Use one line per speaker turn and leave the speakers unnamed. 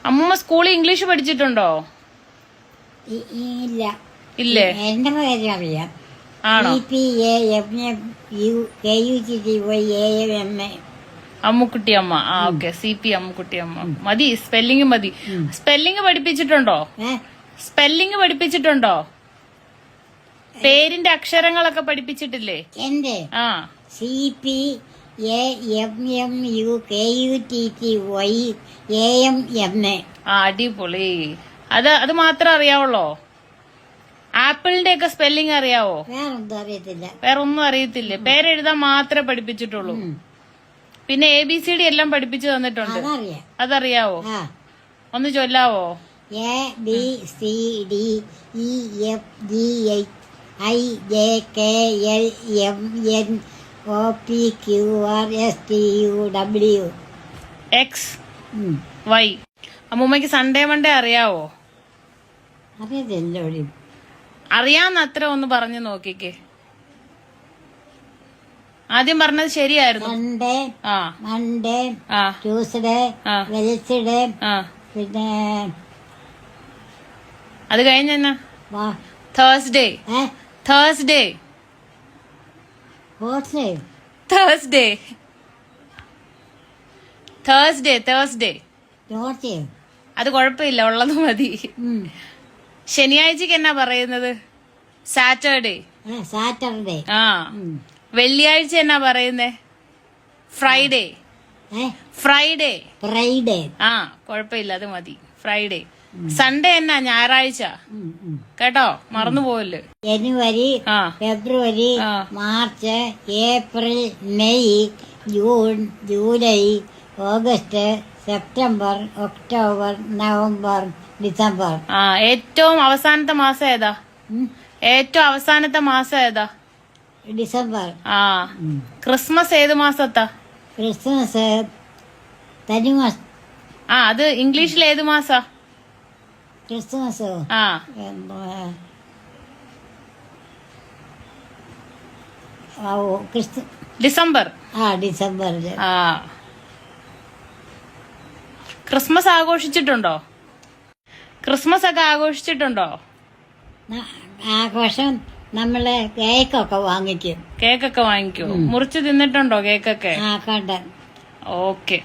അമ്മൂമ്മ സ്കൂളിൽ ഇംഗ്ലീഷ് പഠിച്ചിട്ടുണ്ടോ?
ഇല്ല.
ഇല്ലേ?
എന്റെ കാര്യം അറിയാം.
ആണോ? അമ്മുക്കുട്ടി അമ്മ. ആ ഓക്കെ. CP അമ്മുക്കുട്ടി അമ്മ മതി. സ്പെല്ലിംഗ് മതി. സ്പെല്ലിംഗ് പഠിപ്പിച്ചിട്ടുണ്ടോ? സ്പെല്ലിംഗ് പഠിപ്പിച്ചിട്ടുണ്ടോ? പേരിന്റെ അക്ഷരങ്ങളൊക്കെ പഠിപ്പിച്ചിട്ടില്ലേ?
എന്റെ
ആ
CPAMMUKUTTYAMM.
അടിപൊളി. അത് മാത്രം അറിയാവുള്ളോ? ആപ്പിളിന്റെ ഒക്കെ സ്പെല്ലിംഗ് അറിയാവോ?
വേറൊന്നും അറിയത്തില്ല.
വേറെ ഒന്നും അറിയത്തില്ലേ? പേരെഴുതാൻ മാത്രമേ പഠിപ്പിച്ചിട്ടുള്ളൂ. പിന്നെ ABCD എല്ലാം പഠിപ്പിച്ചു തന്നിട്ടുണ്ട്.
അതറിയാം.
അതറിയാവോ? ഒന്ന് ചൊല്ലാവോ?
ABCDEFGHIJKLMNOPQRSTUW
XY. അമ്മൂമ്മക്ക് സൺഡേ മൺഡേ അറിയാവോ?
അറിയത്തില്ലോ.
അറിയാവുന്ന അത്ര ഒന്ന് പറഞ്ഞു നോക്കിക്കേ. ആദ്യം പറഞ്ഞത് ശരിയായിരുന്നു.
സൺഡേ, മൺഡേ, ട്യൂസ്ഡേ, വെനസ്ഡേ, പിന്നെ
അത് കഴിഞ്ഞ Thursday. Thursday Thursday Thursday Thursday അത് കുഴപ്പമില്ല, ഉള്ളത് മതി. ശനിയാഴ്ചക്ക് എന്നാ പറയുന്നത്? സാറ്റർഡേ.
സാറ്റർഡേ.
ആ വെള്ളിയാഴ്ച എന്നാ പറയുന്നേ? ഫ്രൈഡേ. ഫ്രൈഡേ.
ഫ്രൈഡേ.
ആ കുഴപ്പമില്ല, അത് മതി. ഫ്രൈഡേ. സൺഡേ എന്നാ? ഞായറാഴ്ച. കേട്ടോ, മറന്നു പോവല്ലോ.
January, February, March, April, May, June, July, August, September, October, November, December.
ഏറ്റവും അവസാനത്തെ മാസം ഏതാ? ഏറ്റവും അവസാനത്തെ മാസം ഏതാ?
ഡിസംബർ.
ക്രിസ്മസ് ഏത് മാസത്താ?
ക്രിസ്മസ് തനിമാസം.
അത് ഇംഗ്ലീഷിൽ ഏത് മാസാ?
Christmas
December.
ഡിസംബറില്.
ക്രിസ്മസ് ആഘോഷിച്ചിട്ടുണ്ടോ? ക്രിസ്മസ് ഒക്കെ ആഘോഷിച്ചിട്ടുണ്ടോ?
ആഘോഷം നമ്മള് കേക്കൊക്കെ വാങ്ങിക്കും.
കേക്കൊക്കെ വാങ്ങിക്കോ? മുറിച്ച് തിന്നിട്ടുണ്ടോ കേക്കൊക്കെ?
കണ്ട.
ഓക്കെ.